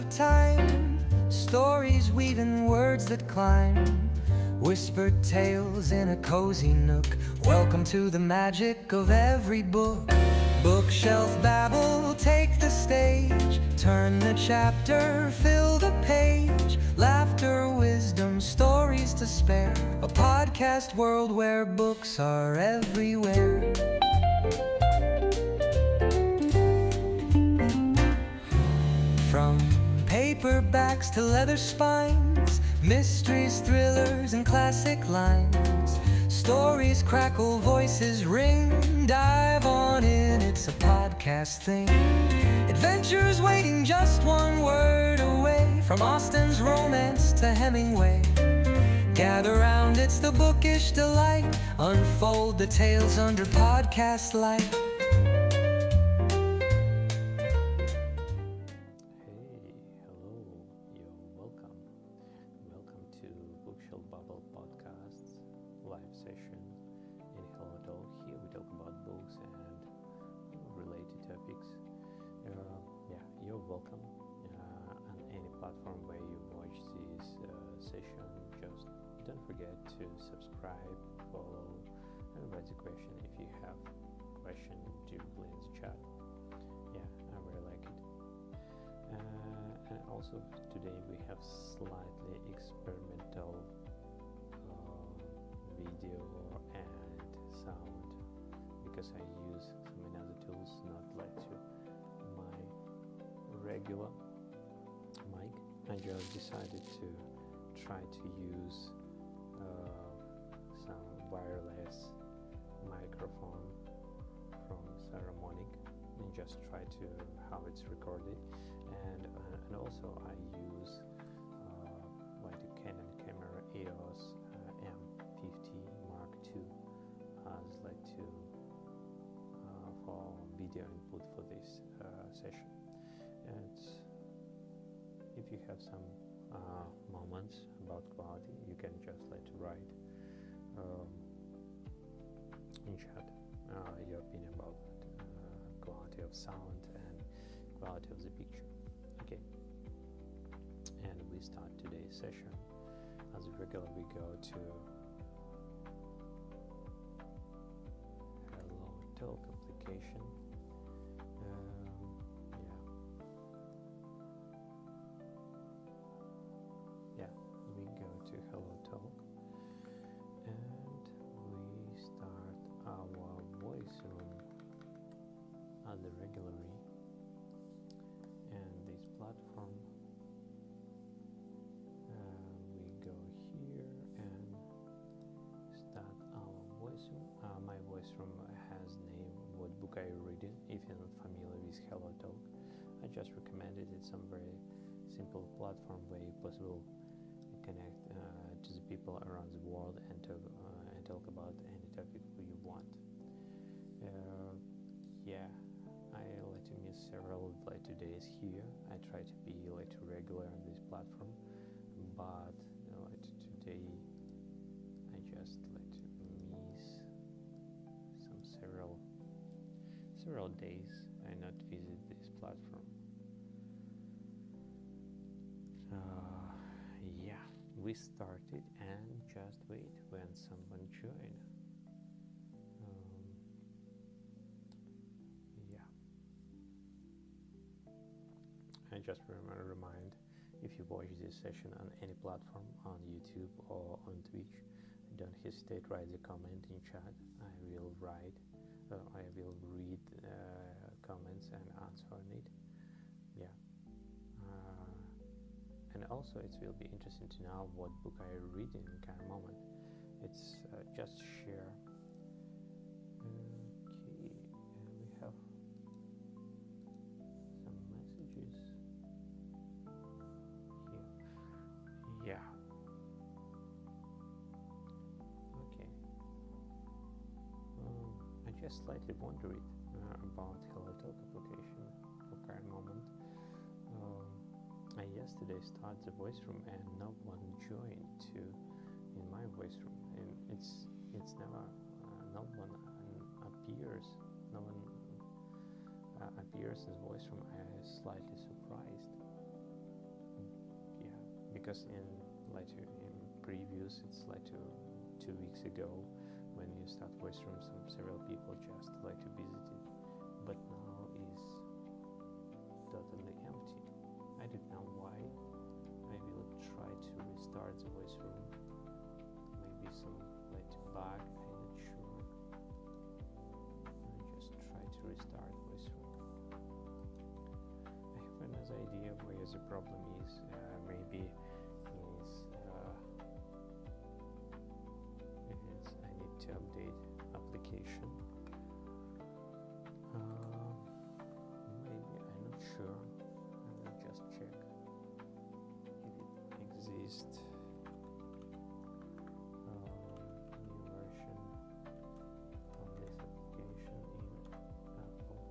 of time, stories weaving words that climb, whispered tales in a cozy nook. Welcome to the magic of every book. Bookshelf Babble, take the stage, turn the chapter, fill the page. Laughter, wisdom, stories to spare, a podcast world where books are everywhere. From paperbacks to leather spines, mysteries, thrillers, and classic lines. Stories crackle, voices ring, dive on in, it's a podcast thing. Adventures waiting just one word away, from Austen's romance to Hemingway. Gather round, it's the bookish delight, unfold the tales under podcast light. Welcome to Bookshelf Babble podcast's live session in Hello Talk. Here we talk about books and related topics. You're welcome on any platform where you watch this session. Just don't forget to subscribe, follow, and write a question if you have a question. Do please chat. I really like it. And also today we have slightly experimental video and sound, because I use so many other tools, not like to my regular mic. I just decided to try to use some wireless microphone from Ceremonic and just try to how it's recorded. And also I use like a Canon camera EOS M50 Mark II as like to for video input for this session. And if you have some moments about quality, you can just let write in chat your opinion about quality of sound and quality of the picture. Okay, and we start today's session. As regular, we go to Hello Talk application. We go to Hello Talk and we start our voice room as the regularly. And this platform, we go here and start our voice room. My voice room has name What Book Are You Reading? If you're not familiar with Hello Talk, I just recommended it. Some very simple platform where you possible connect to the people around the world and talk about any topic you want. I like to miss several like days here. I try to be like regular on this platform, but like today I just like to miss some several days I not visit this platform. We started and just wait when someone join. I just remind, if you watch this session on any platform, on YouTube or on Twitch, don't hesitate, write the comment in chat. I will read comments and answer on it. And also it will be interesting to know what book I read in kind of moment. It's just share. Okay, and we have some messages here. Okay. I just slightly wondered about Hello Talk application for current moment. I yesterday started the voice room and no one joined in my voice room, and it's never no one appears. No one appears in the voice room. I was slightly surprised. because in previous, it's like 2 weeks ago when you start voice room, several people just like to visit it, but now is totally empty. I don't know why. I will try to restart the voice room. Maybe some like bug, I'm not sure. I just try to restart voice room. I have another idea where the problem is. Maybe I need to update application. Maybe I'm not sure. I will just check if it exists. New version of this application in Apple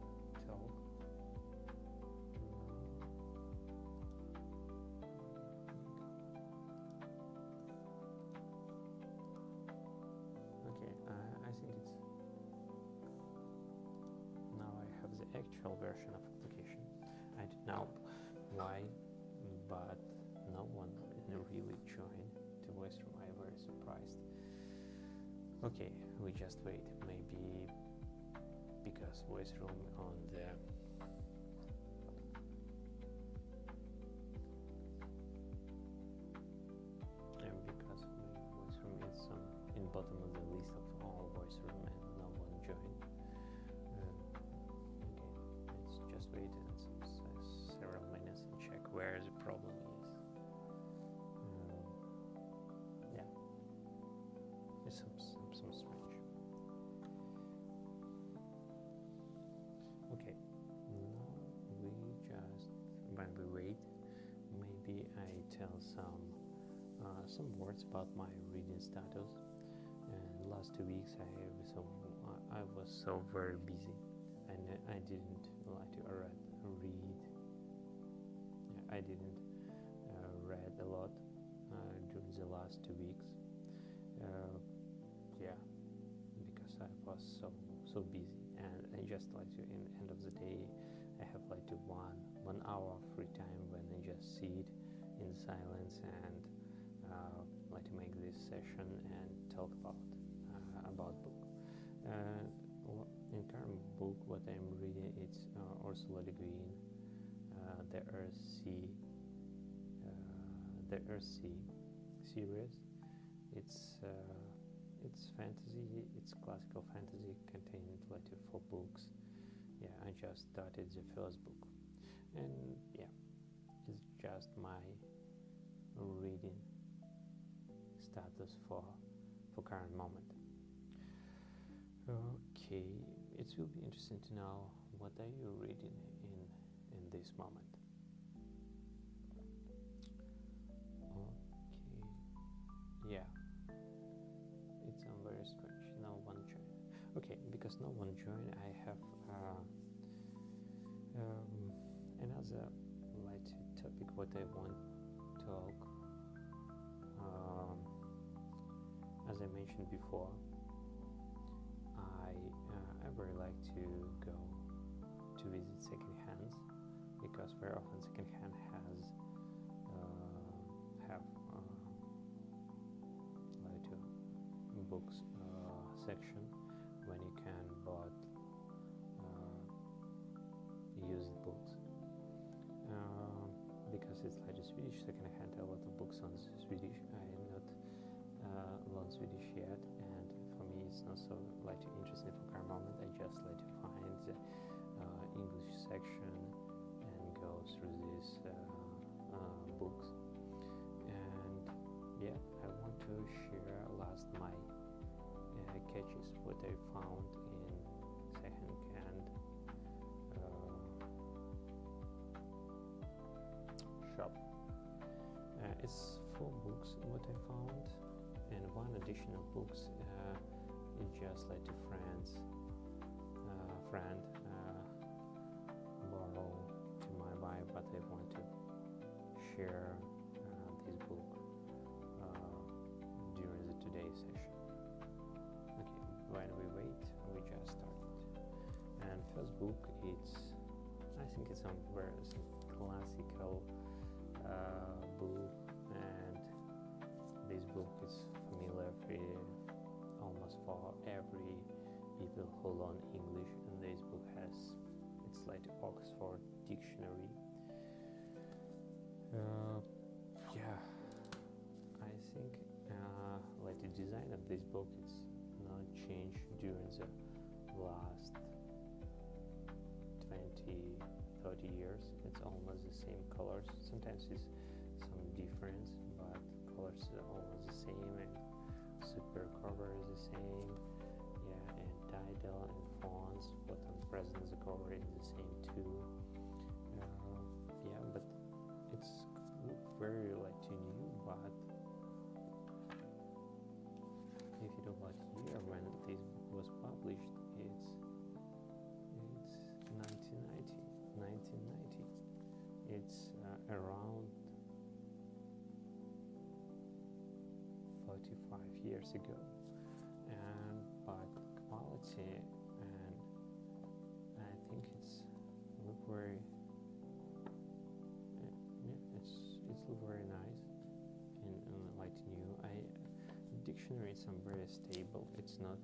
Talk. Okay, I think it's now I have the actual version of application. I don't know why, but no one really joined to voice room. I'm very surprised. Okay, we just wait. Maybe because voice room on the because voice room is in bottom of the list of all voice room and no one joined. Okay, let's just wait and several minutes and check where the problem is. Yeah, it's some strange. Okay, now when we wait, maybe I tell some words about my reading status. And last 2 weeks I was so very busy, and I didn't like to read. Yeah, I didn't read a lot during the last 2 weeks. Yeah, because I was so busy, and I just like to. In the end of the day, I have like to one hour free time when I just sit in silence and like to make this session and talk about book. In current book, what I'm reading, it's Ursula Le Guin, the Earthsea series. It's fantasy. It's classical fantasy, containing like 4 books. Yeah, I just started the first book, and yeah, it's just my reading status for current moment. Okay, it will be interesting to know what are you reading in this moment. Okay, yeah, it's very strange. No one joined. Okay, because no one joined, I have another light topic what I want to talk. As I mentioned before, I very like to go to visit second hands, because very often second hand have like a books section when you can buy used books, because it's like a Swedish second hand, a lot of books on Swedish. I am not learn Swedish yet, and for me it's not so like interesting for current moment. I just like to find the English section and go through these books. And yeah, I want to share last my catches what I found in second-hand shop. It's 4 books what I found, and 1 additional books it just like to friend borrow to my wife, but I want to share this book during the today's session. Okay, while we wait, we just started. And first book, I think it's some very classical book, it's like Oxford Dictionary. Yeah, I think like the design of this book is not changed during the last 20-30 years. It's almost the same colors. Sometimes it's some difference, but colors are almost the same, and super cover is the same. Yeah, and title and fonts, but on present the cover is the same too. Yeah, but it's very like new. But if you know what year when this was published, it's 1990. It's around 45 years ago, and but quality, and I think it's look very yeah, it's look very nice and like new. Dictionary is very stable. It's not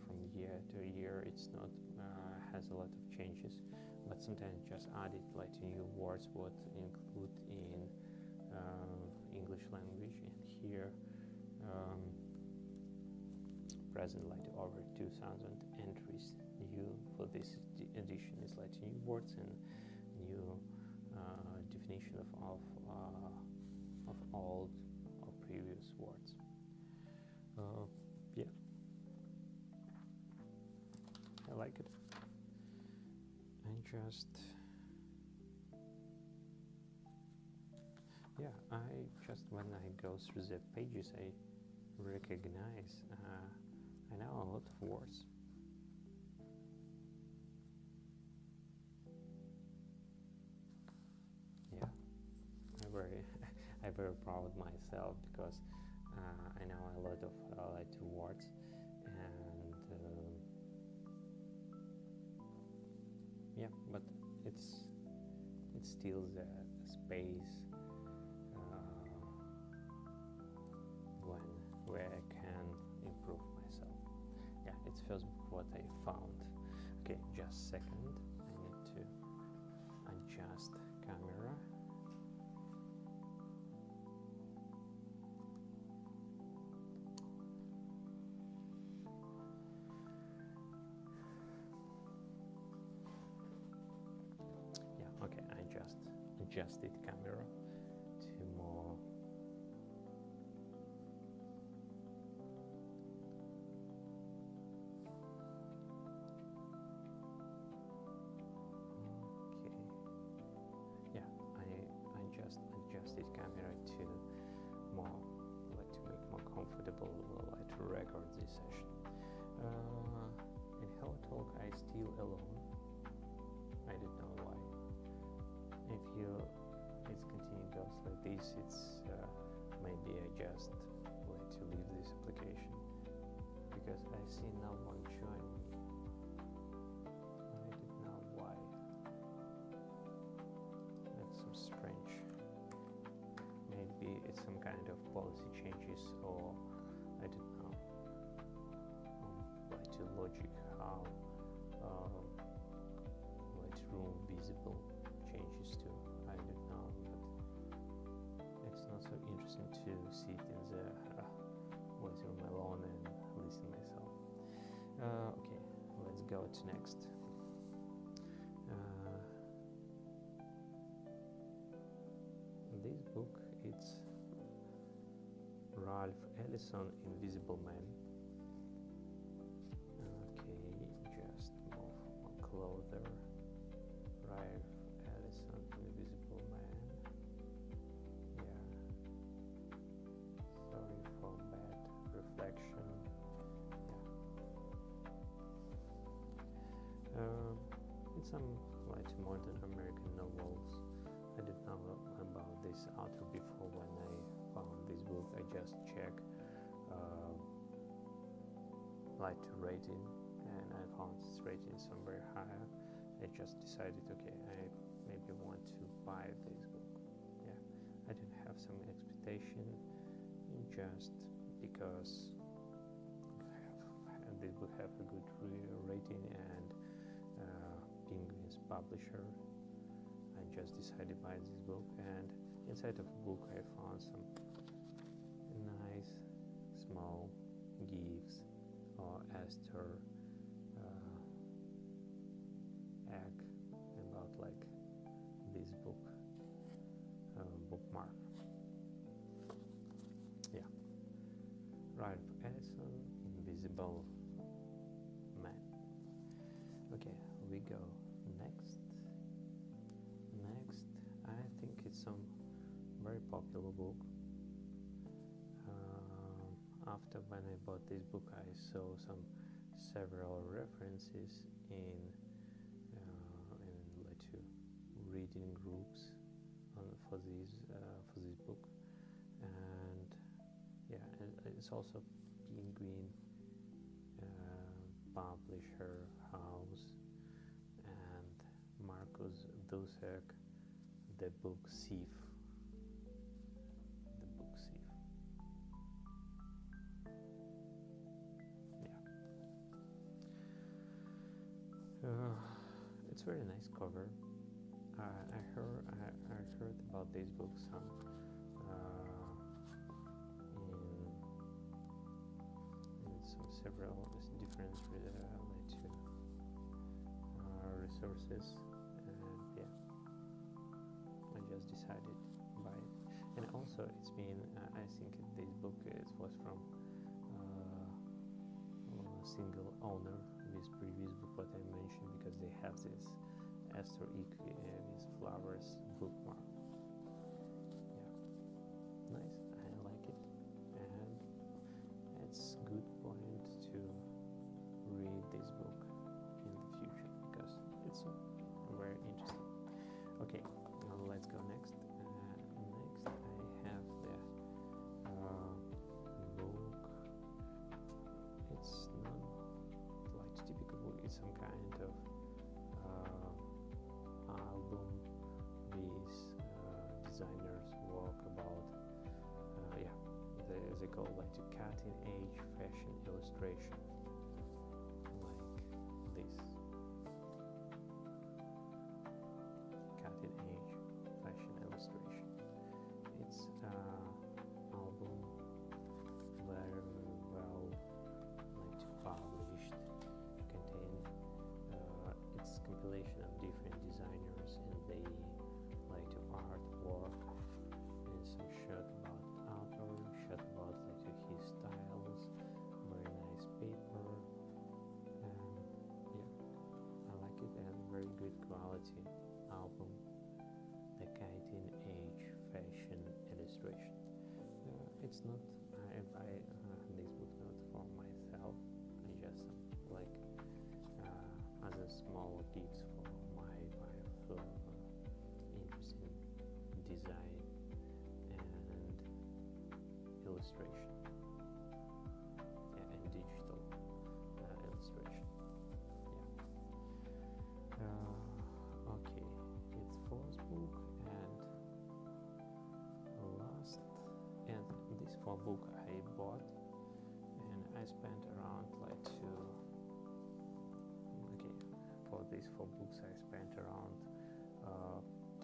from year to year. It's not has a lot of changes, but sometimes just added like new words what include in English language, and here present like over 2,000 entries new for this edition is like new words and new definition of old or previous words. Yeah, I like it. And just yeah, I just when I go through the pages, I recognize I know a lot of words. Yeah, I'm very I'm very proud of myself because I know a lot of like words, and yeah, but it's still the space where I can improve myself. Yeah, it's first what I found. Okay, just second. I need to adjust camera. Yeah, okay, I just adjusted camera to more. Adjusted camera to more like to make more comfortable like to record this session. In Hello Talk I still alone. I don't know why. If it's continue goes like this, it's maybe I just like to leave this application because I see no one join me. I don't know why. That's so strange. Maybe it's some kind of policy changes, or I don't know, like to logic how like room visible changes to. I don't know, but it's not so interesting to sit in the waiting room alone and listen myself. Okay, let's go to next. This book, it's Ralph Ellison, Invisible Man. Okay, just move one closer. Ralph Ellison, Invisible Man. Yeah. Sorry for bad reflection. Yeah. It's some like modern American novels. I didn't know about this author before when I found this book. I just checked like rating, and I found its rating somewhere higher. I just decided, okay, I maybe want to buy this book. Yeah, I didn't have some expectation, just because this book have a good rating, and Penguin's publisher. I just decided to buy this book, and inside of the book I found some nice small gifts or Easter egg about like this book bookmark. Yeah, Ralph Ellison, Invisible Man. Okay, we go next. I think it's some very popular book. After when I bought this book, I saw several references in like to reading groups for this book, and yeah, it's also Penguin publisher house, and Marcus Dusek, the book Thief. It's very nice cover. I heard about this book some in some several different resources, and yeah, I just decided to buy it. And also, it's been I think this book was from a single owner. This previous book what I mentioned, because they have this Easter egg with flowers bookmark. Yeah, nice. I like it, and it's good point to read this book in the future because it's very interesting. Okay, now let's go next. Next, I have the book. It's not like typical book. It's some kind of album with designers work about they call like a cutting edge fashion illustration, like this cutting edge fashion illustration. It's album very well like published, contain it's compilation of different designers, and they like to artwork and some shot about author, shot about like his styles, very nice paper, and yeah, I like it, and very good quality album, the cutting edge fashion illustration. It's not I buy this book not for myself, I just like as a small gifts for my wife who interested in design and illustration, and digital illustration. Okay, it's fourth book and last, and this fourth book I bought, and I spent around like for these 4 books I spent around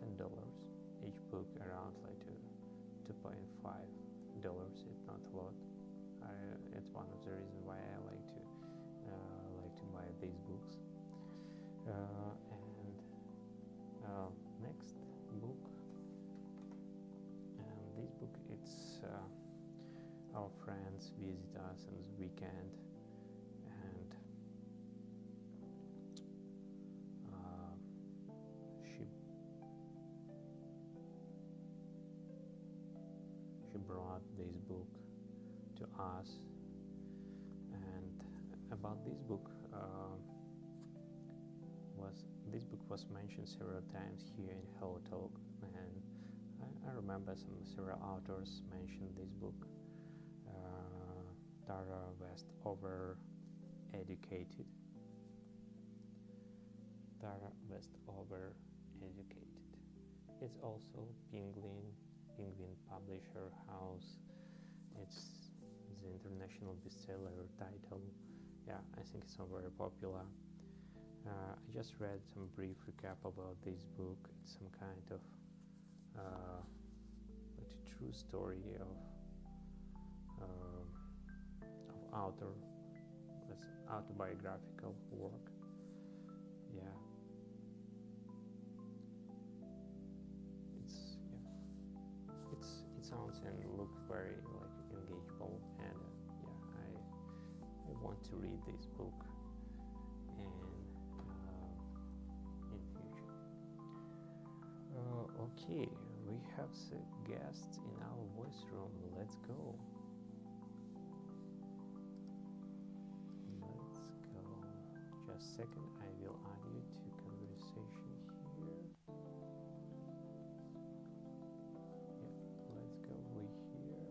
$10 each book, around like $2.5. It's not a lot. It's one of the reasons why I like to buy these books. And next book, and this book it's our friends visit us on the weekend, and she brought this book to us. And about this book, this book was mentioned several times here in Hello Talk, and I remember several authors mentioned this book. Tara Westover Educated. It's also Penguin Publisher House. It's the international bestseller title. Yeah, I think it's not very popular. I just read some brief recap about this book. It's some kind of like a true story of author, that's autobiographical work. Yeah, it sounds and looks very like engageable, and I want to read this book and in future. Okay, we have guests in our voice room. Let's go. Just a second, I will add you to conversation here. Yeah, let's go. We here.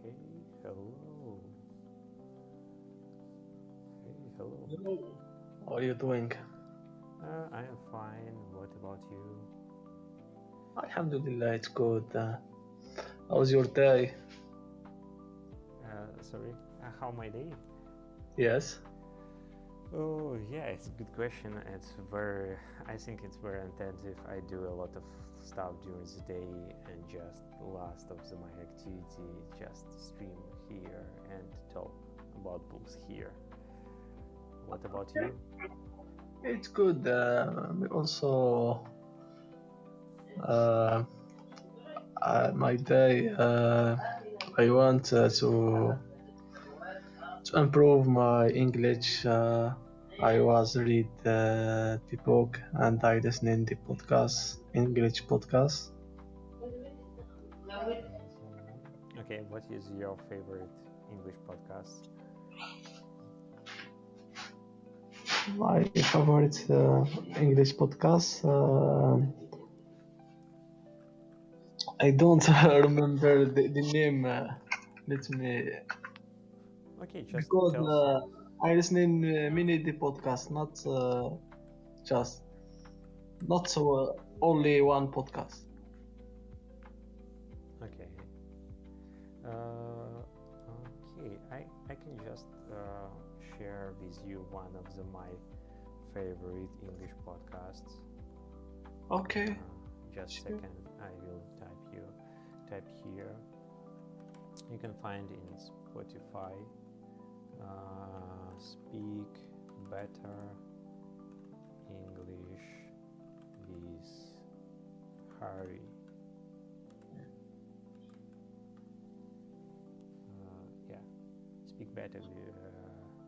Hey, hello. Hey, hello. Hello. How are you doing? I am fine. What about you? Alhamdulillah, it's good. How was your day? Sorry, how my day? Yes. Oh yeah, it's a good question. I think it's very intensive. I do a lot of stuff during the day, and just last of my activity, just stream here and talk about books here. What about you? It's good. Also, my day, I want to improve my English. I was read the book and I listen in the podcast, English podcast. Okay, what is your favorite English podcast? My favorite English podcast. I don't remember the name. Let me. Okay, just Because tell some. I listen in many the podcast, just not so only one podcast. Okay. Okay, I can just share with you one of my favorite English podcasts. Okay. Just a second, I will type here. You can find in Spotify. Speak Better English with Harry. Yeah, Speak Better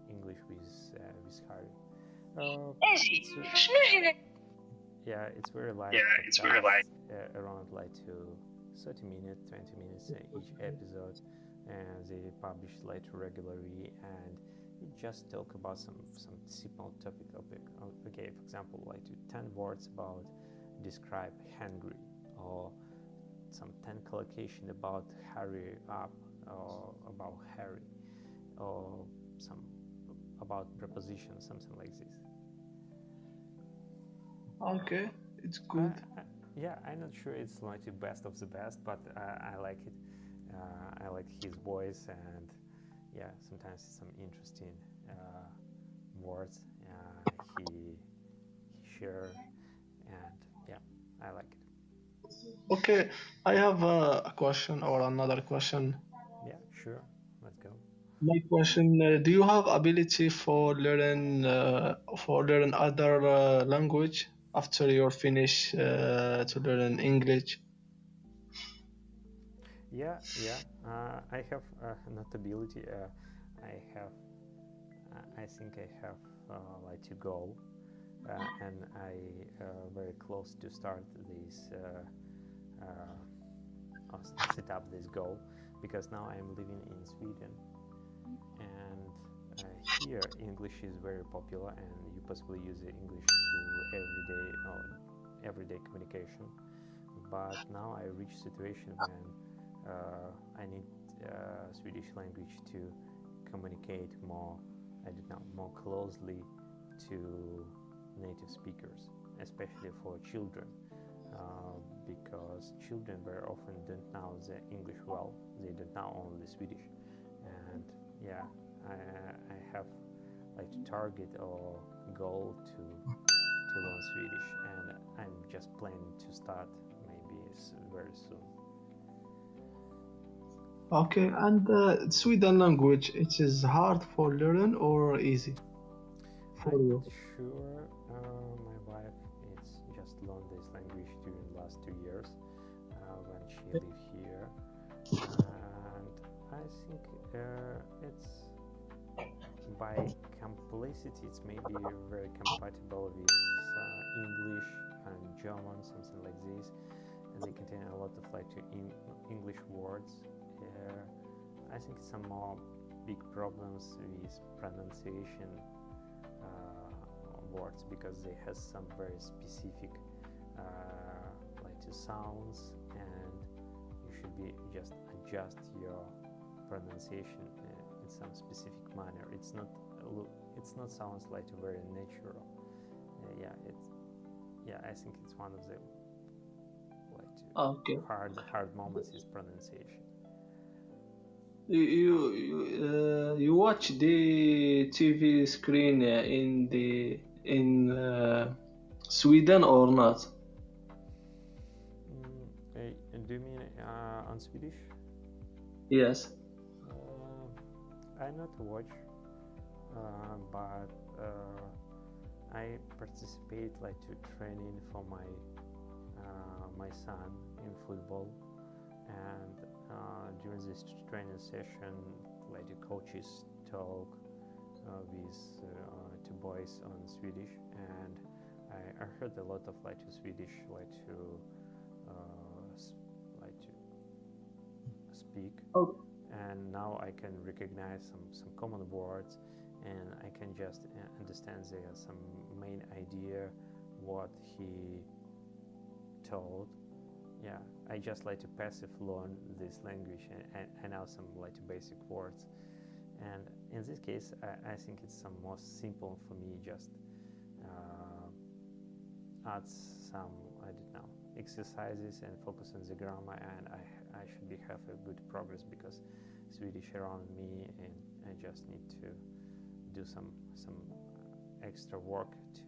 English with Harry. Yeah, it's very light. Yeah, it's very light. Around like 30 minutes, 20 minutes each episode, and they publish like regularly, and you just talk about some simple topic. Okay, for example, like 10 words about describe hungry, or some 10 collocation about hurry up, or about Harry, or some about preposition, something like this. Okay, it's good. Yeah, I'm not sure it's like the best of the best, but I like it. I like his voice, and yeah, sometimes some interesting words he shared, and yeah, I like it. Okay, I have a question or another question. Yeah, sure. Let's go. My question: do you have ability for learn other language after you're finished to learn English? Yeah. I have not ability. I have. I think I have like to go, and I very close to start this set up this goal, because now I'm living in Sweden, and here English is very popular, and you possibly use English to everyday communication. But now I reach a situation when I need Swedish language to communicate more, I don't know, more closely to native speakers, especially for children, because children very often don't know the English well. They don't know only Swedish, and yeah, I have like to target or goal to learn Swedish, and I'm just planning to start maybe very soon. Okay, and Sweden language, it is hard for learn or easy for I'm you? not sure. My wife is just learned this language during the last 2 years when she lived here, and I think it's by complexity it's maybe very compatible with English and German, something like this, and they contain a lot of like English words. I think some more big problems with pronunciation words because they have some very specific like sounds, and you should be just adjust your pronunciation in some specific manner. It's not sounds like very natural. I think it's one of the Okay. hard moments is pronunciation. You watch the TV screen in Sweden or not? Do you mean on Swedish? Yes. I not watch, but I participate like to training for my son in football, and during this training session, like the coaches talk with two boys on Swedish, and I heard a lot of like to Swedish like to speak, and now I can recognize some common words, and I can just understand some main idea what he told. Yeah, I just like to passive learn this language, and I know some like basic words, and in this case I think it's some most simple for me, just add some, I don't know, exercises and focus on the grammar, and I should be have a good progress because Swedish around me, and I just need to do some extra work to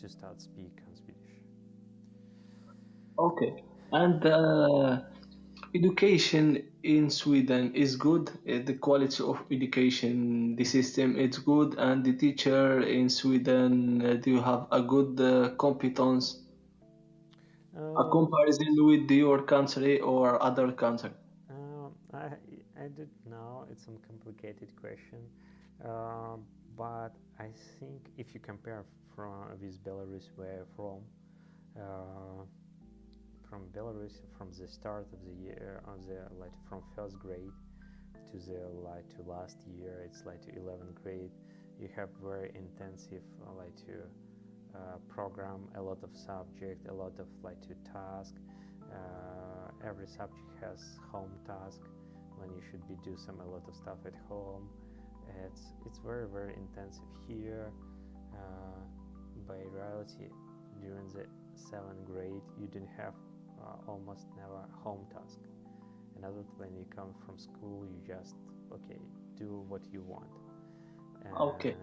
start speak on Swedish. Okay. And education in Sweden is good. The quality of education, the system, it's good. And the teacher in Sweden, do you have a good competence? A comparison with your country or other country? I don't know. It's some complicated question, but I think if you compare with Belarus, where from Belarus, from the start of the year, from first grade to to last year, it's like to 11th grade. You have very intensive program, a lot of subject, a lot of to task. Every subject has home task when you should be do a lot of stuff at home. It's very intensive here. By reality, during the 7th grade, you didn't have almost never home task. In other words, when you come from school, you just do what you want, Okay.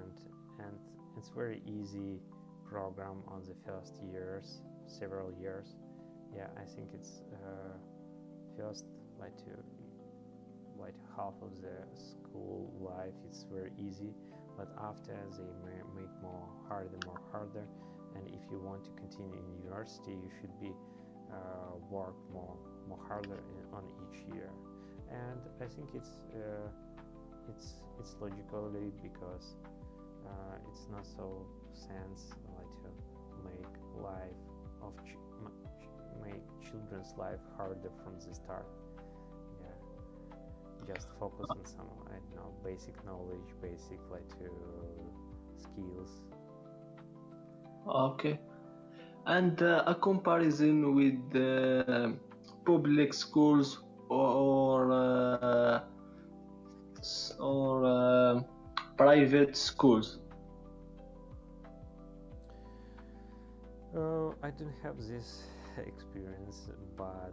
and it's very easy program on the first years, several years. Yeah, I think it's first half of the school life, it's very easy, but after they make more harder, and if you want to continue in university, you should be work more harder on each year. And I think it's logically because it's not so sense to make life of make children's life harder from the start. Yeah, just focus on some basic knowledge, basic skills. Okay. And a comparison with public schools or private schools. I don't have this experience, but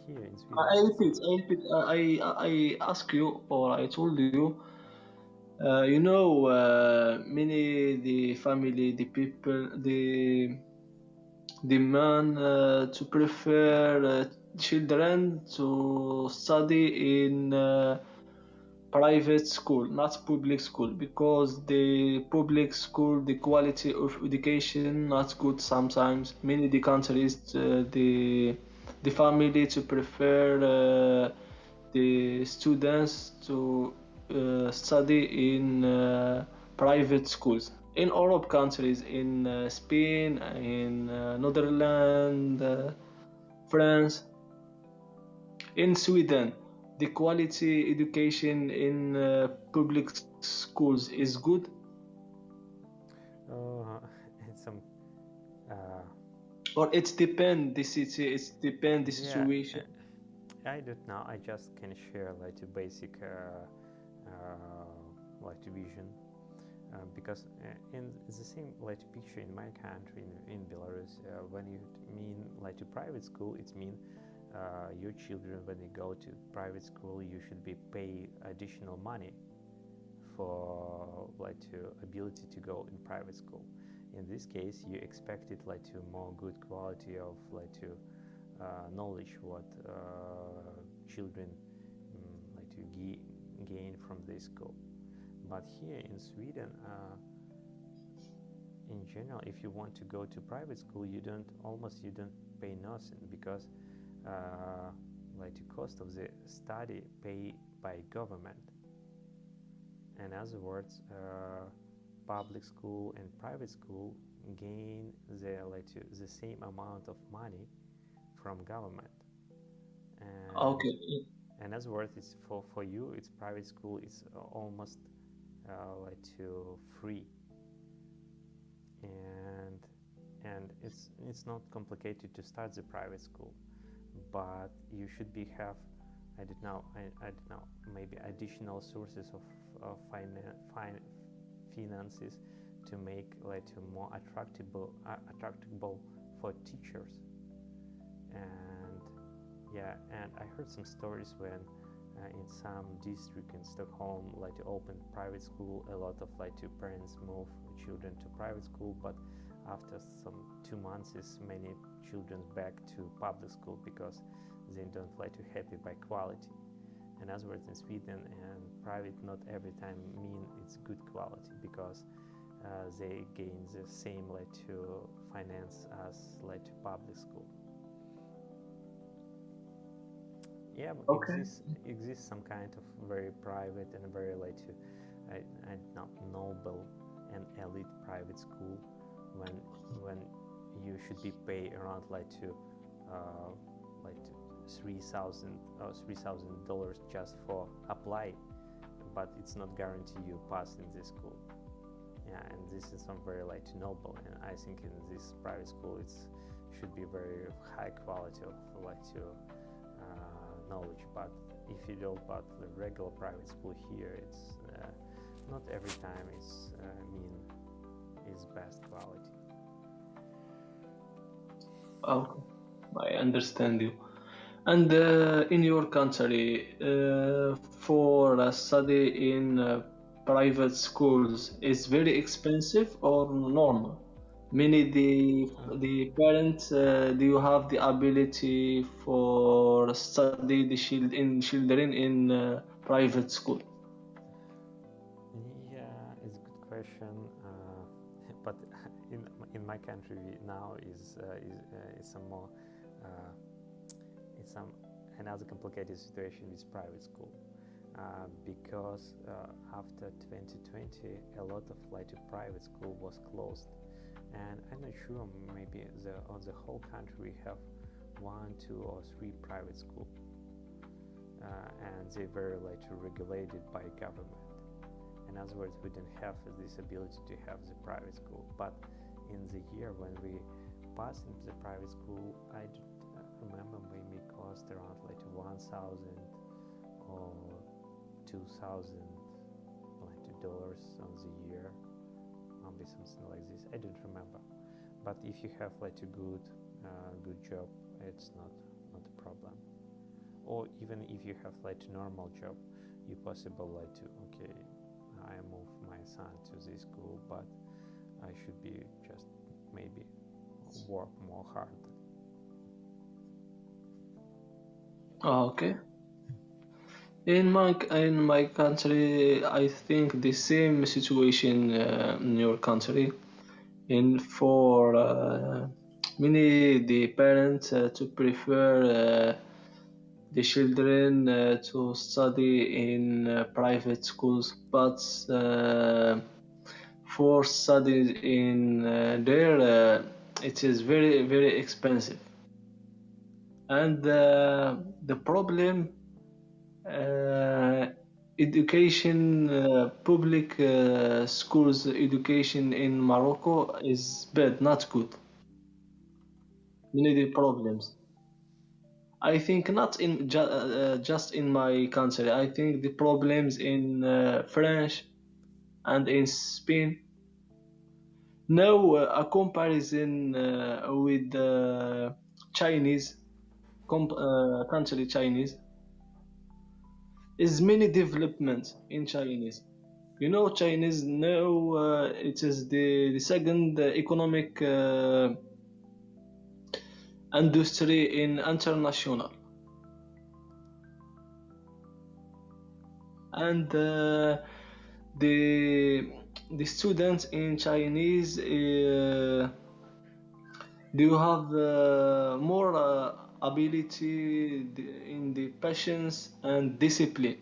here in I Sweden, repeat, I repeat. I ask you, or I told you, Many the family, the people, the man to prefer children to study in private school, not public school, because the public school, the quality of education not good sometimes. Many the countries, the family to prefer the students to study in private schools. In Europe countries, in Spain, in Netherlands, France, in Sweden, the quality education in public schools is good, Uh, it's some, uh, or it depend the city, it depend the yeah, situation. I don't know. I just can share like a basic like vision because in the same like picture in my country in Belarus, when you mean like to private school, it mean your children when they go to private school, you should be pay additional money for like to ability to go in private school. In this case, you expect it like to more good quality of like to knowledge what children like to gain from this school. But here in Sweden, in general, if you want to go to private school, you don't pay nothing because uh, like the cost of the study paid by government. In other words, public school and private school gain the same amount of money from government. And Okay. in other words, it's for you, it's private school. It's almost like to free, and it's not complicated to start the private school, but you should be have I don't know maybe additional sources of finances to make like to more attractable for teachers. And yeah, and I heard some stories when in some district in Stockholm like to open private school, a lot of like to parents move children to private school, but after some 2 months is many children back to public school because they don't like to happy by quality. And as words in Sweden and private not every time mean it's good quality because they gain the same like to finance as like to public school. Yeah, but Okay. exists some kind of very private and very like to not noble and elite private school when when you should be pay around uh, like to $3,000 just for apply, but it's not guarantee you pass in this school. Yeah, and this is some very like noble, and I think in this private school it's should be very high quality of like to knowledge. But if you go about the regular private school here, it's not every time is mean is best quality. Okay. I understand you. And in your country, for a study in private schools, is very expensive or normal? Many the parents, do you have the ability for study children in private school? Yeah, it's a good question. But in my country now is some more uh, it's some another complicated situation with private school because after 2020 a lot of like private school was closed, and I'm not sure maybe on the whole country we have one, two, or three private school, and they were like regulated by government. In other words, we didn't have this ability to have the private school. But in the year when we passed into the private school, I remember maybe cost around like 1,000 or 2,000 like $2 on the year, maybe something like this. I don't remember. But if you have like a good job, it's not a problem. Or even if you have like a normal job, you possible like to okay I move my son to this school, but I should be just maybe work more hard. Okay. In my country, I think the same situation in your country. In for many the parents to prefer the children to study in private schools, but for studies in there, it is very expensive, and the problem, uh, education, public schools education in Morocco is bad, not good. Many the problems. I think not just in my country. I think the problems in France and in Spain. No, a comparison with Chinese country Chinese is many development in Chinese. You know, Chinese now it is the second economic industry in international, and the the students in Chinese do have more ability in the patience and discipline.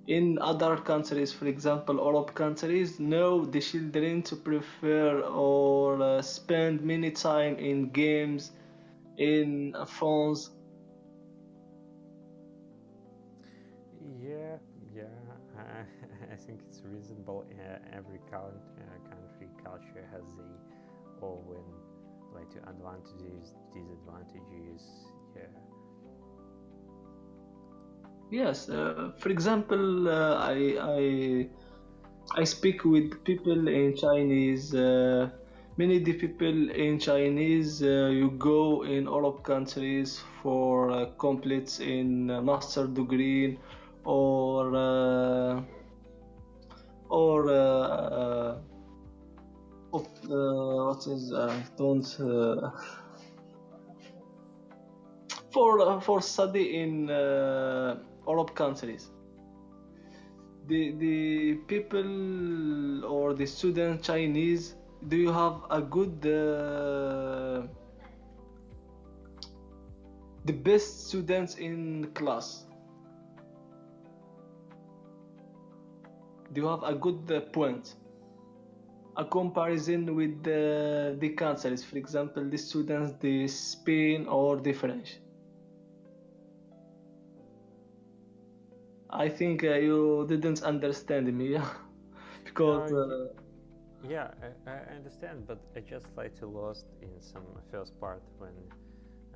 In other countries, for example, Arab countries, no, the children to prefer or spend many time in games, in phones. Yeah, yeah, I think it's reasonable. Every country culture has the own like to advantages, disadvantages. Yeah, Yes, for example, I speak with people in Chinese. Many the people in Chinese, you go in Arab countries for complete in master degree or or what is don't for study in Arab countries. The people or the student Chinese, do you have a good the best students in class? Do you have a good point? A comparison with the countries, for example, the students, the Spain or the French. I think you didn't understand me, because yeah, I understand, but I just like to lost in some first part when.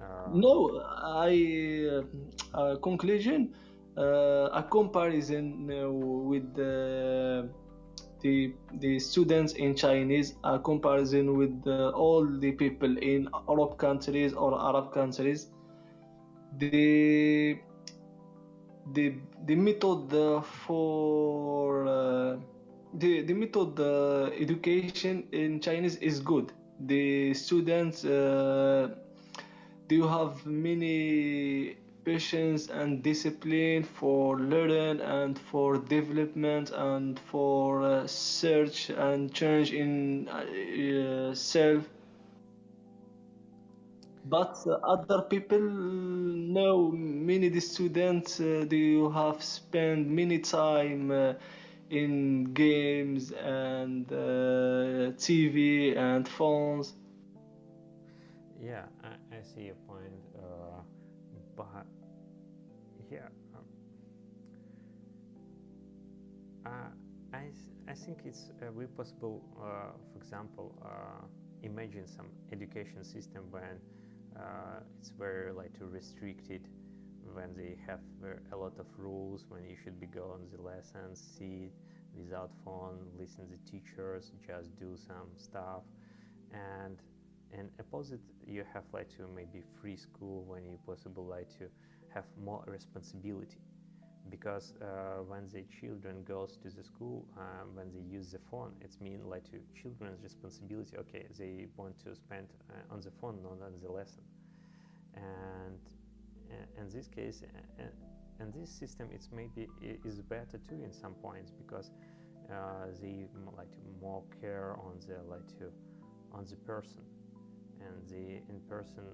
Uh, no, I conclusion, a comparison with the students in Chinese, a comparison with all the people in Arab countries or Arab countries. The the method for the method education in Chinese is good. The students do have many patience and discipline for learning and for development and for search and change in self. But other people know, many the students do have spent many time in games and TV and phones. yeah, I see your point, but yeah, uh, I think it's we possible. For example, imagine some education system when it's very like too restricted, when they have a lot of rules, when you should be go on the lessons, sit without phone, listen to teachers, just do some stuff, and opposite you have like to maybe free school when you possible like to have more responsibility, because when the children goes to the school, when they use the phone, it's mean like to children's responsibility. Okay, they want to spend on the phone, not on the lesson. And in this case, and this system, it's maybe is better too in some points, because they like to more care on the like to on the person and the in-person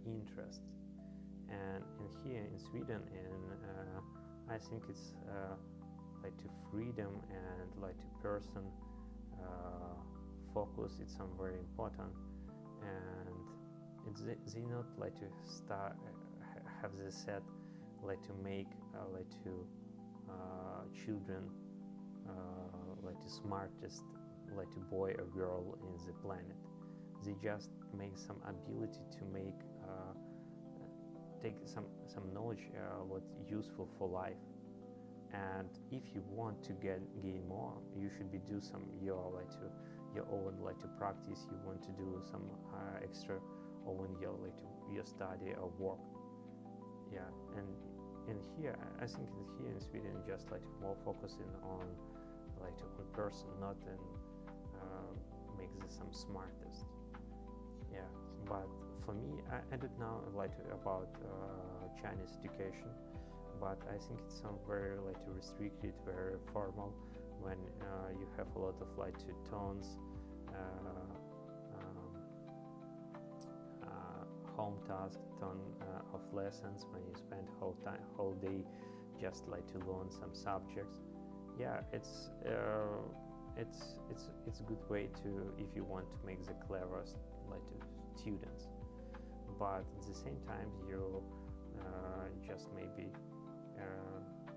interest. And here in Sweden, I think it's like to freedom and like to person focus. It's some very important, and they not like to start have this set like to make like to children like the smartest like to boy or girl in the planet. They just make some ability to make take some knowledge what's useful for life. And if you want to gain more, you should be do some your like to your own like to practice. You want to do some extra own your like to your study or work. Yeah, and here I think here in Sweden just like more focusing on like to on person, not in make this some smartest. Yeah, but for me, I don't know like about Chinese education, but I think it's some very like restricted, very formal. When you have a lot of like tones, home task, ton of lessons. When you spend whole day just like to learn some subjects. Yeah, it's a good way to if you want to make the cleverest like students, but at the same time you just maybe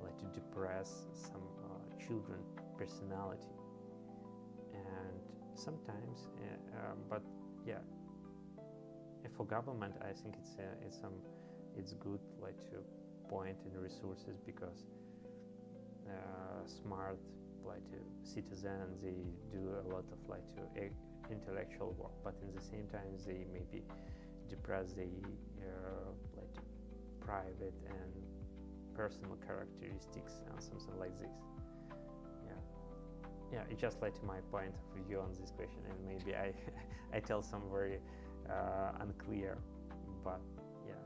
like to depress some children personality. And sometimes but yeah, for government I think it's good like to point in resources, because smart like citizens, they do a lot of like intellectual work, but in the same time they maybe depress the like private and personal characteristics and something like this. Yeah, it's just like my point of view on this question, and maybe I I tell some very unclear, but yeah.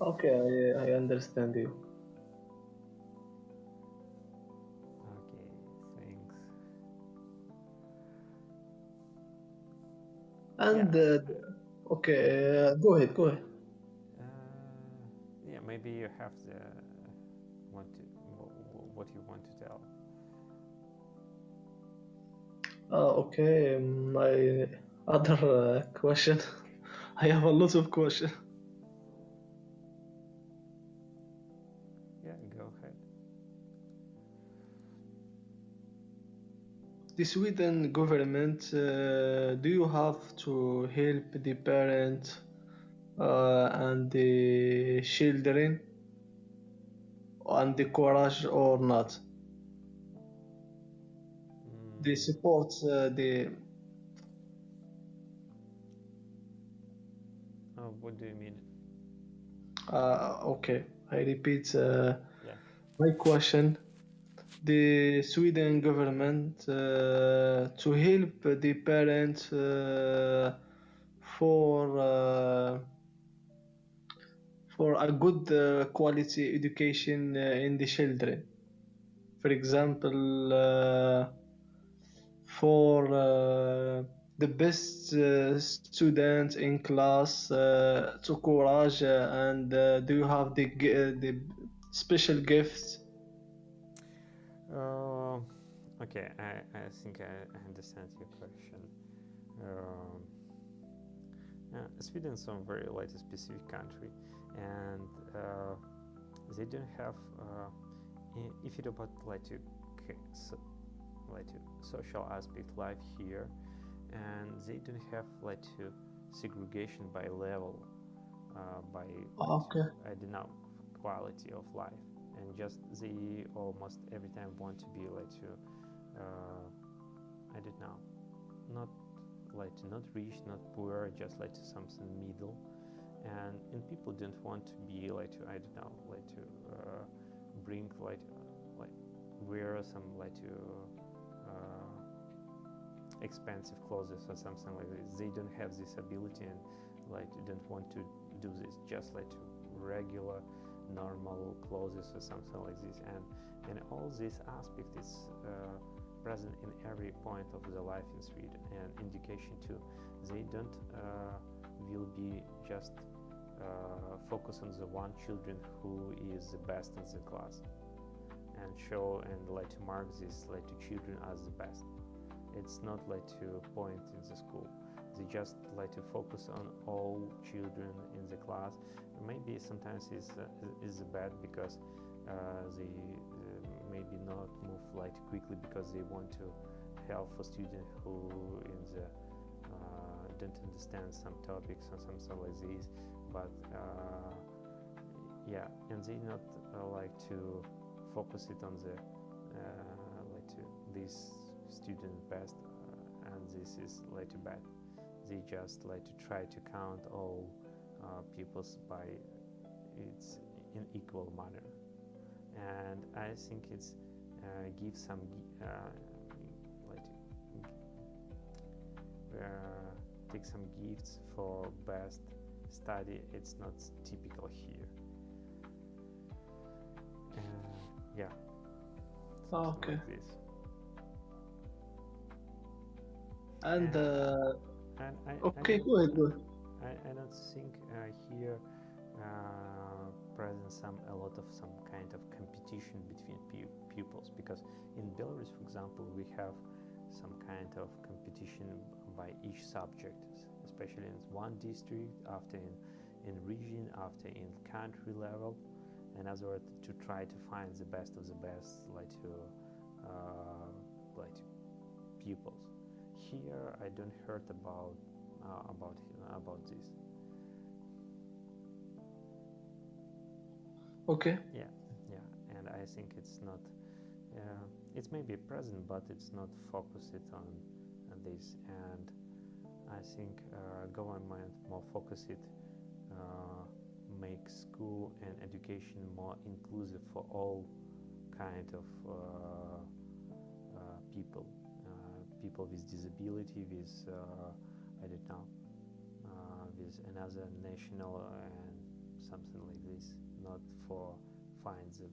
Okay, I understand you. Okay, thanks. And Yeah. okay, go ahead, go ahead. Yeah, maybe you have the want to what you want to tell. Okay, my other question. I have a lot of questions. Yeah, go ahead. The Sweden government, do you have to help the parent and the children and the courage or not? They support the. What do you mean? Okay, I repeat Yeah. my question. The Sweden government to help the parent for uh, for a good quality education in the children. For example, for the best student in class to courage and do you have the special gifts? Uh, okay, I think I understand your question. Um, Sweden is a very like a specific country, and they don't have. If you about like to like to social aspect life here, and they don't have like to segregation by level, by like to Okay. I don't know quality of life, and just they almost every time want to be like to I don't know, not like to not rich, not poor, just like to something middle. And and people don't want to be like to, I don't know, like to bring like wear some like to expensive clothes or something like this. They don't have this ability and like don't want to do this, just like to regular normal clothes or something like this. And all this aspect is present in every point of the life in Sweden, and education too. They don't will be just focus on the one children who is the best in the class and show and like to mark this like to children as the best. It's not like to point in the school. They just like to focus on all children in the class. Maybe sometimes is bad because they maybe not move like quickly because they want to help for students who in the don't understand some topics or something like this. But yeah, and they not like to focus it on the like to this student best, and this is like too bad. They just like to try to count all pupils by its in equal manner, and I think it's give some like take some gifts for best study. It's not typical here. Yeah. Okay. Like this. And And okay, go ahead, go ahead. I don't think here present a lot of some kind of competition between pupils, because in Belarus, for example, we have some kind of competition by each subject, especially in one district, after in region, after in country level, and as well to try to find the best of the best, like pupils. Here, I don't heard about this. Okay. Yeah, and I think it's not. It's maybe present, but it's not focused on this. And I think government more focused make school and education more inclusive for all kind of people, people with disability, with I don't know, with another national and something like this, not for find the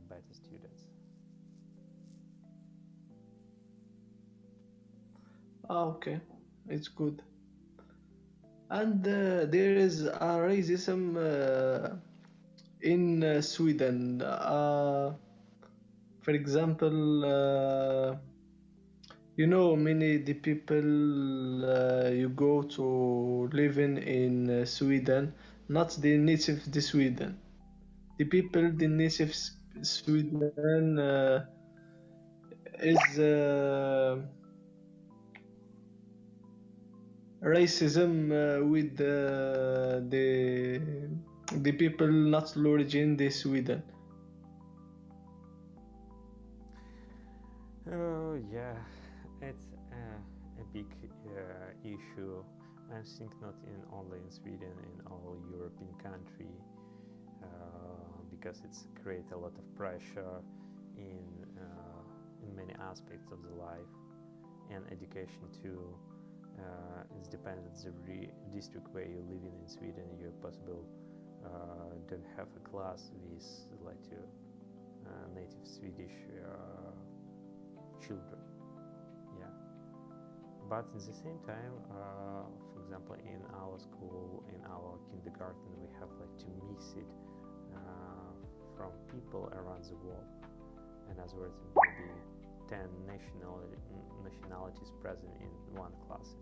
better students. Okay, it's good. And there is a racism in Sweden. For example, you know, many the people you go to living in Sweden, not the native the Sweden. The people the native Sweden is racism with the people not origin the Sweden. Oh yeah, it's a big issue. I think not in only in Sweden, in all European country, because it's create a lot of pressure in many aspects of the life, and education too. It's dependent the district where you're living in Sweden. You're possible don't have a class with like native Swedish children. Yeah, but at the same time, for example, in our school, in our kindergarten, we have like to mix it from people around the world, and as well as maybe 10 nationalities present in one classes.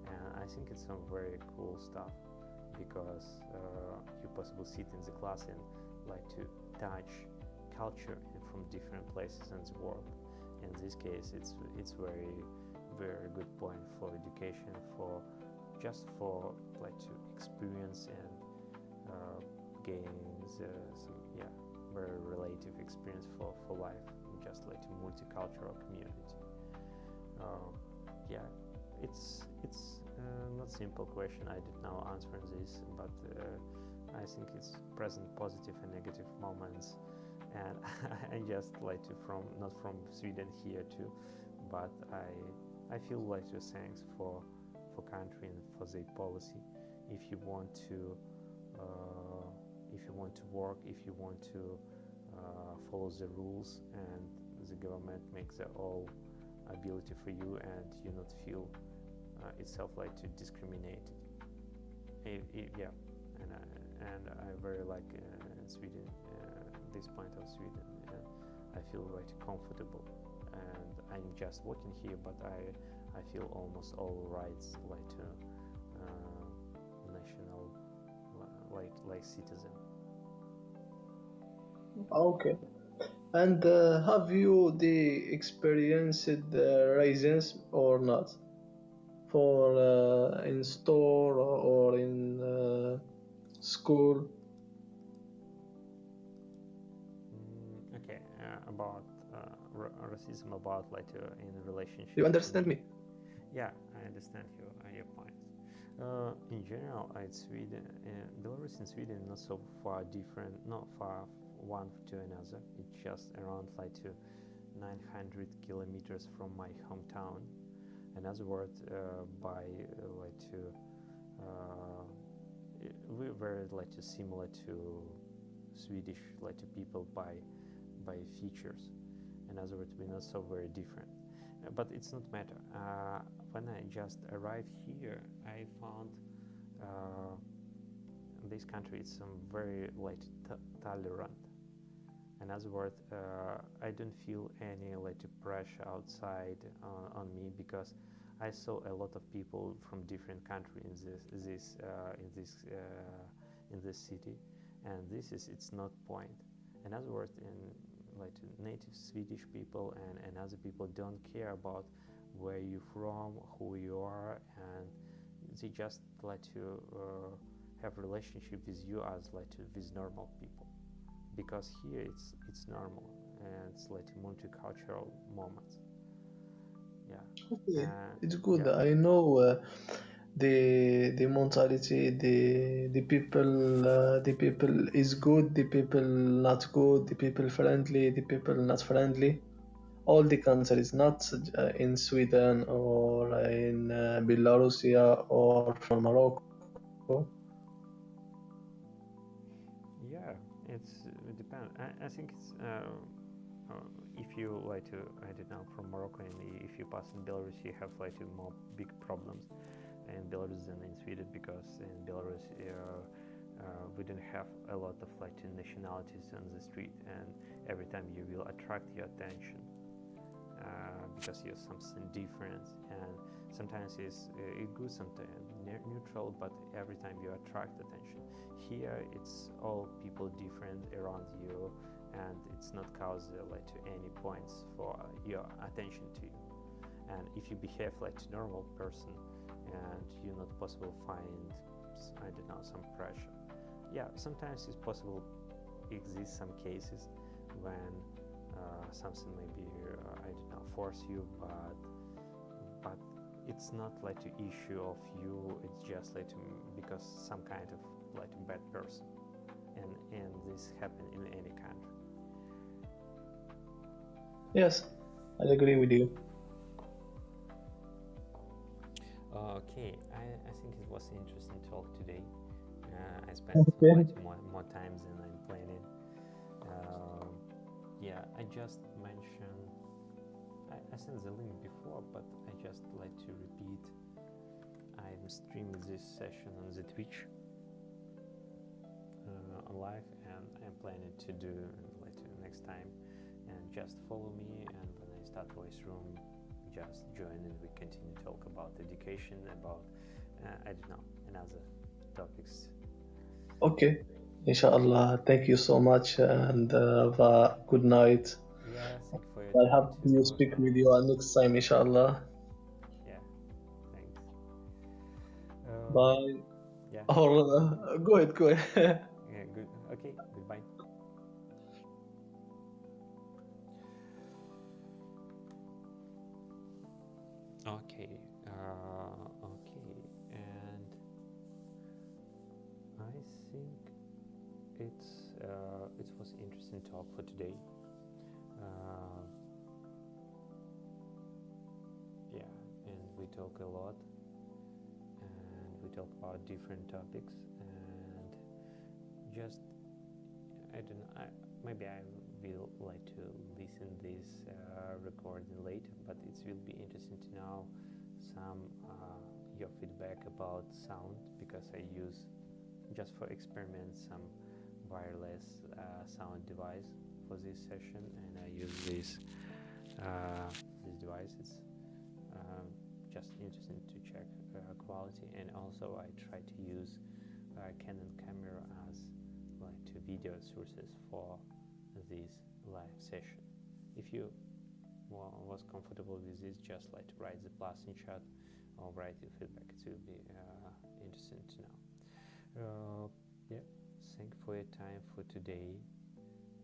And I think it's some very cool stuff, because you possibly sit in the class and like to touch culture from different places in the world. In this case, it's very good point for education, for just for like to experience and gain some very relative experience for life, just like a multicultural community. Yeah, it's not simple question. I did now answer this, but I think it's present positive and negative moments, and I just like to from not from Sweden here too, but I feel like to thanks for country and for their policy. If you want to work, if you want to follow the rules, and the government makes the all ability for you, and you not feel itself like to discriminate yeah, and I very like Sweden, this point of Sweden, and I feel right comfortable, and I'm just working here, but I feel almost all rights like to national like citizen. Okay. And have you the experienced raisins or not? For in store or in school? Okay, about racism, about like in relationship You to understand me? yeah, I understand your points. In general, Sweden, Belarus and Sweden not so far different, not far one to another. It's just around like to 900 kilometers from my hometown. In other words, by like to we're very like to similar to Swedish like to people by features. In other words, we're not so very different. But it's not matter. When I just arrived here, I found this country is very like tolerant. In other words, I don't feel any like pressure outside on me, because I saw a lot of people from different countries in this city, and this is its not point. In other words, in like native Swedish people and other people don't care about where you're from, who you are, and they just like to have relationship with you as like with normal people, because here it's normal, and it's like multicultural moments. Yeah. Okay, uh, it's good. yeah. I know the mentality, the people is good, the people not good, the people friendly, the people not friendly. All the countries, not in Sweden or in Belarusia or from Morocco. Yeah, it depends. I think it's if you like to, I don't know, from Morocco, and if you pass in Belarus, you have like more big problems in Belarus than in Sweden, because in Belarus we don't have a lot of like nationalities on the street, and every time you will attract your attention because you're something different, and sometimes it's good, sometimes neutral, but every time you attract attention. Here it's all people different around you, and it's not cause like to any points for your attention to you. And if you behave like a normal person, and you're not possible find, I don't know, some pressure. Yeah, sometimes it's possible exist some cases when something maybe I don't know force you, but it's not like an issue of you. It's just like because some kind of like a bad person, and this happen in any country. Yes, I agree with you. Okay, I think it was an interesting talk today. I spent Okay. like more times than I'm planning. Yeah, I just mentioned, I sent the link before, but I just like to repeat. I'm streaming this session on the Twitch on live, and I'm planning to do later next time. And just follow me, and when I start voice room, just join, and we continue to talk about education, about I don't know, another topics. Okay. Inshallah. Thank you so much and have a good night. Yeah, thank you for your I time hope too. to speak with you next time, inshallah. Yeah, thanks. Bye. Yeah, Or go ahead, go ahead. yeah, good. Okay, goodbye. Okay, okay. think it was interesting talk for today. Yeah, and we talk a lot, and we talk about different topics, and just I don't know. Maybe I will like to listen this recording later, but it will be interesting to know some your feedback about sound, because I use just for experiments some wireless sound device for this session, and I use this device. It's just interesting to check quality, and also I try to use Canon camera as like two video sources for this live session. If you was comfortable with this, just like to write the plus in chat or write your feedback. It will be interesting to know. Yeah, thank you for your time for today.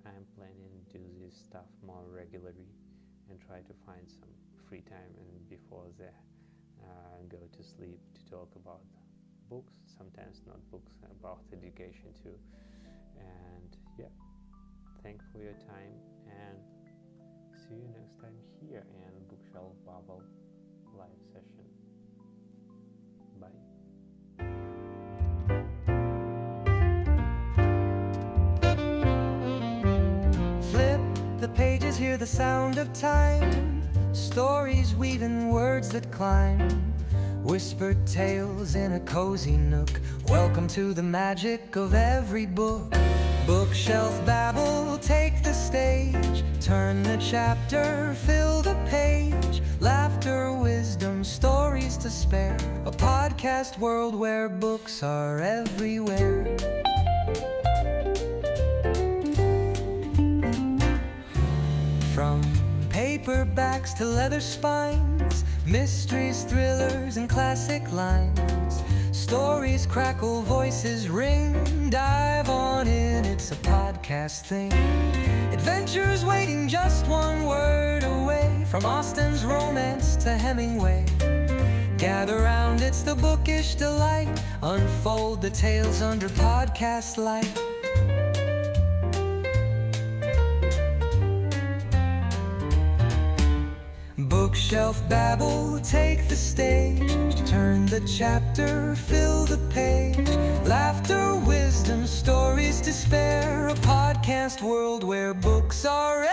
I'm planning to do this stuff more regularly and try to find some free time and before the go to sleep to talk about books, sometimes not books, about education too. And yeah, thank you for your time, and see you next time here in Bookshelf Babble live session. Bye. Flip the pages, hear the sound of time. Stories weaving words that climb. Whispered tales in a cozy nook. Welcome to the magic of every book. Bookshelf Babble, take the stage. Turn the chapter, fill the page. Laughter, wisdom, stories to spare. A podcast world where books are everywhere. From paperbacks to leather spines, mysteries, thrillers, and classic lines. Stories crackle, voices ring. Dive on in, it's a podcast thing. Adventures waiting just one word away. From Austen's romance to Hemingway. Gather round, it's the bookish delight. Unfold the tales under podcast light. Bookshelf Babble, take the stage. Turn the chapter, fill the page. Laughter, wisdom, stories to spare. A podcast world where books are